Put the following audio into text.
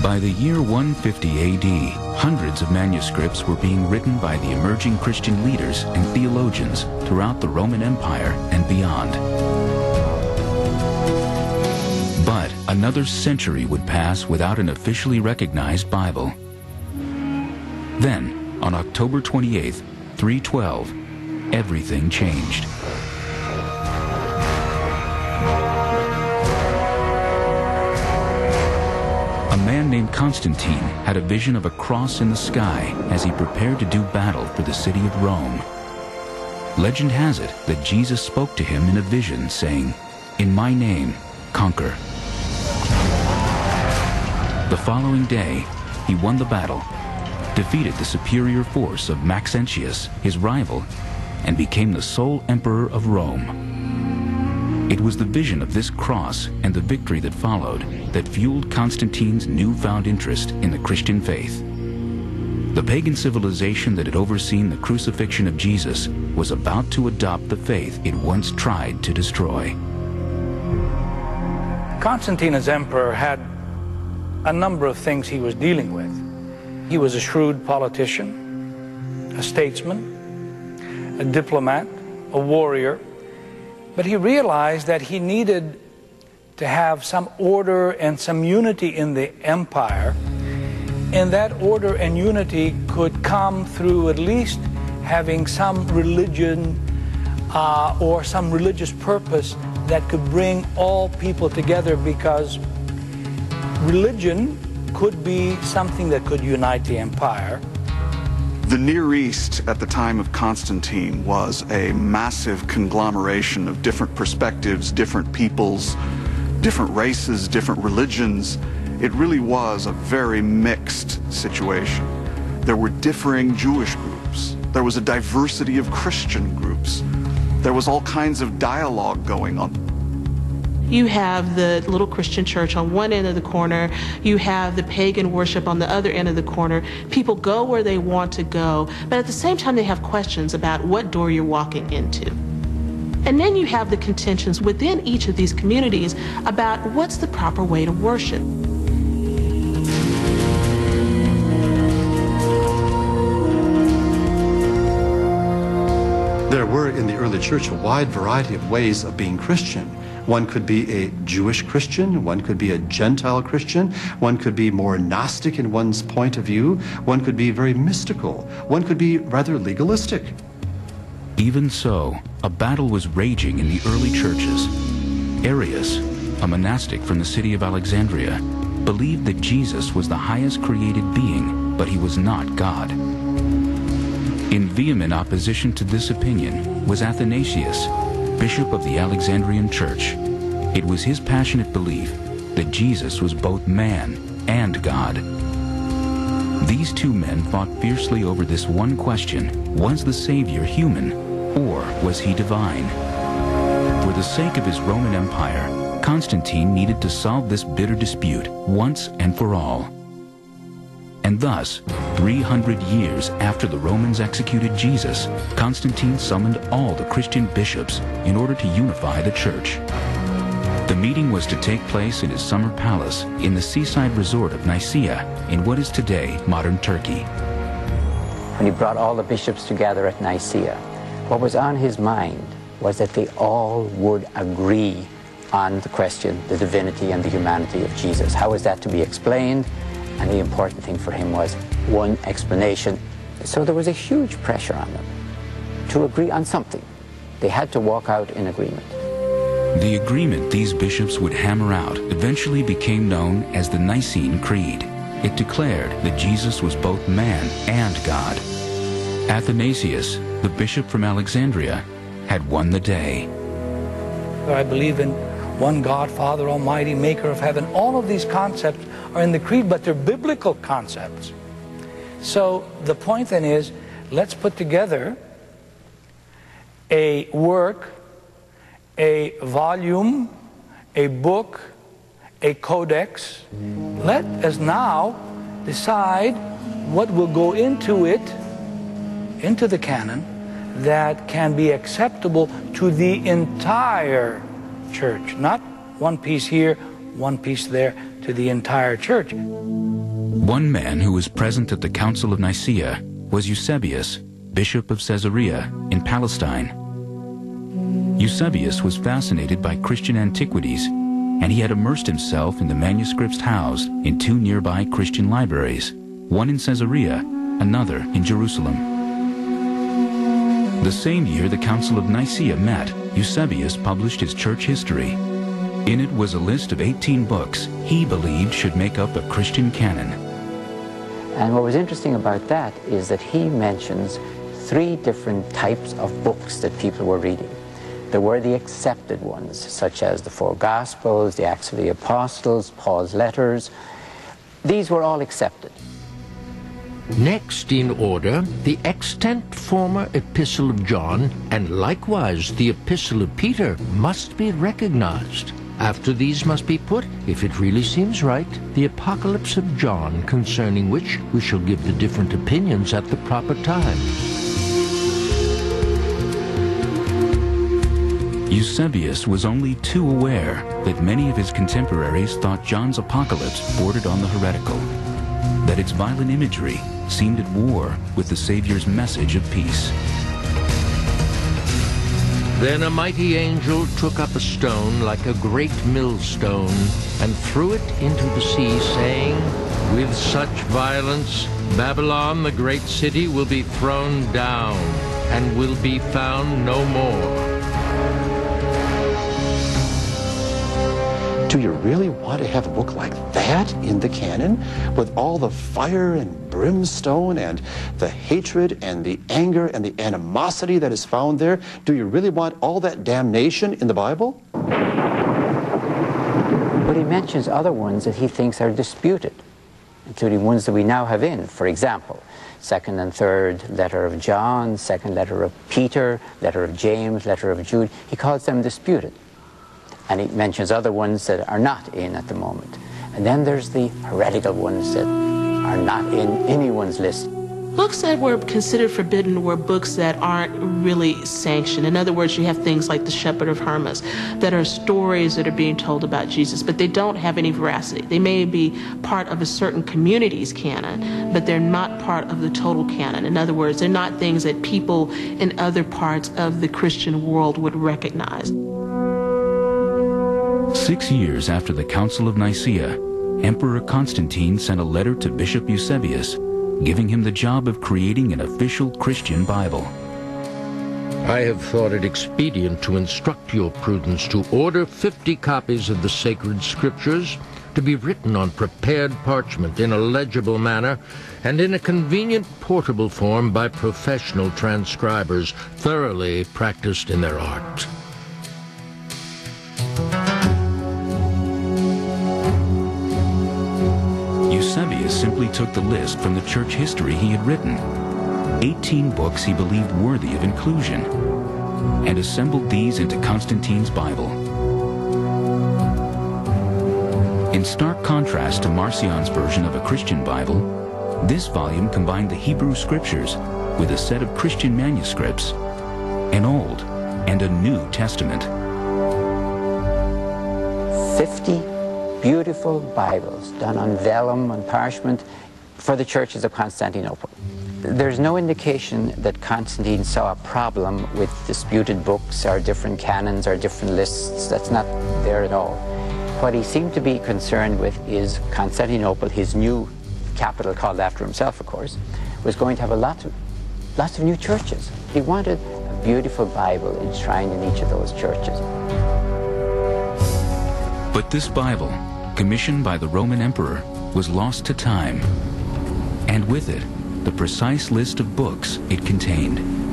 By the year 150 AD, hundreds of manuscripts were being written by the emerging Christian leaders and theologians throughout the Roman Empire and beyond. But another century would pass without an officially recognized Bible. Then, on October 28th, 312, everything changed. A man named Constantine had a vision of a cross in the sky as he prepared to do battle for the city of Rome. Legend has it that Jesus spoke to him in a vision, saying, "In my name, conquer." The following day, he won the battle, defeated the superior force of Maxentius, his rival, and became the sole emperor of Rome. It was the vision of this cross and the victory that followed that fueled Constantine's newfound interest in the Christian faith. The pagan civilization that had overseen the crucifixion of Jesus was about to adopt the faith it once tried to destroy. Constantine, as emperor, had a number of things he was dealing with. He was a shrewd politician, a statesman, a diplomat, a warrior, but he realized that he needed to have some order and some unity in the empire, and that order and unity could come through at least having some religion or some religious purpose that could bring all people together, because religion could be something that could unite the empire. The Near East at the time of Constantine was a massive conglomeration of different perspectives, different peoples, different races, different religions. It really was a very mixed situation. There were differing Jewish groups. There was a diversity of Christian groups. There was all kinds of dialogue going on. You have the little Christian church on one end of the corner. You have the pagan worship on the other end of the corner. People go where they want to go, but at the same time they have questions about what door you're walking into. And then you have the contentions within each of these communities about what's the proper way to worship. There were in the early church a wide variety of ways of being Christian. One could be a Jewish Christian, one could be a Gentile Christian, one could be more Gnostic in one's point of view, one could be very mystical, one could be rather legalistic. Even so, a battle was raging in the early churches. Arius, a monastic from the city of Alexandria, believed that Jesus was the highest created being, but he was not God. In vehement opposition to this opinion was Athanasius, bishop of the Alexandrian Church. It was his passionate belief that Jesus was both man and God. These two men fought fiercely over this one question: was the Savior human, or was he divine? For the sake of his Roman Empire, Constantine needed to solve this bitter dispute once and for all. And thus, 300 years after the Romans executed Jesus, Constantine summoned all the Christian bishops in order to unify the church. The meeting was to take place in his summer palace in the seaside resort of Nicaea in what is today modern Turkey. When he brought all the bishops together at Nicaea, what was on his mind was that they all would agree on the question, the divinity and the humanity of Jesus. How was that to be explained? And the important thing for him was one explanation. So there was a huge pressure on them to agree on something. They had to walk out in agreement. The agreement these bishops would hammer out eventually became known as the Nicene Creed. It declared that Jesus was both man and God. Athanasius, the bishop from Alexandria, had won the day. I believe in one God, Father Almighty, maker of heaven. All of these concepts are in the creed, but they're biblical concepts. So the point then is, let's put together a work, a volume, a book, a codex. Let us now decide what will go into it, into the canon, that can be acceptable to the entire church. Not one piece here, one piece there, to the entire church. One man who was present at the Council of Nicaea was Eusebius, Bishop of Caesarea in Palestine. Eusebius was fascinated by Christian antiquities, and he had immersed himself in the manuscripts housed in two nearby Christian libraries, one in Caesarea, another in Jerusalem. The same year the Council of Nicaea met, Eusebius published his church history. In it was a list of 18 books he believed should make up a Christian canon. And what was interesting about that is that he mentions 3 different types of books that people were reading. There were the accepted ones, such as the 4 Gospels, the Acts of the Apostles, Paul's letters. These were all accepted. Next in order, the extant former Epistle of John, and likewise the Epistle of Peter, must be recognized. After these must be put, if it really seems right, the Apocalypse of John, concerning which we shall give the different opinions at the proper time. Eusebius was only too aware that many of his contemporaries thought John's Apocalypse bordered on the heretical, that its violent imagery seemed at war with the Savior's message of peace. Then a mighty angel took up a stone like a great millstone and threw it into the sea, saying, "With such violence Babylon, the great city, will be thrown down and will be found no more." Do you really want to have a book like that in the canon, with all the fire and brimstone and the hatred and the anger and the animosity that is found there? Do you really want all that damnation in the Bible? But he mentions other ones that he thinks are disputed, including ones that we now have in. For example, 2nd and 3rd letter of John, 2nd letter of Peter, letter of James, letter of Jude. He calls them disputed. And he mentions other ones that are not in at the moment. And then there's the heretical ones that are not in anyone's list. Books that were considered forbidden were books that aren't really sanctioned. In other words, you have things like The Shepherd of Hermas that are stories that are being told about Jesus, but they don't have any veracity. They may be part of a certain community's canon, but they're not part of the total canon. In other words, they're not things that people in other parts of the Christian world would recognize. 6 years after the Council of Nicaea, Emperor Constantine sent a letter to Bishop Eusebius, giving him the job of creating an official Christian Bible. I have thought it expedient to instruct your prudence to order 50 copies of the sacred scriptures to be written on prepared parchment in a legible manner and in a convenient portable form by professional transcribers thoroughly practiced in their art. Eusebius simply took the list from the church history he had written, 18 books he believed worthy of inclusion, and assembled these into Constantine's Bible. In stark contrast to Marcion's version of a Christian Bible, this volume combined the Hebrew Scriptures with a set of Christian manuscripts, an Old and a New Testament. 50 beautiful Bibles done on vellum and parchment for the churches of Constantinople. There's no indication that Constantine saw a problem with disputed books or different canons or different lists. That's not there at all. What he seemed to be concerned with is Constantinople, his new capital called after himself, of course, was going to have lots of new churches. He wanted a beautiful Bible enshrined in each of those churches. But this Bible, commissioned by the Roman emperor, was lost to time, and with it, the precise list of books it contained.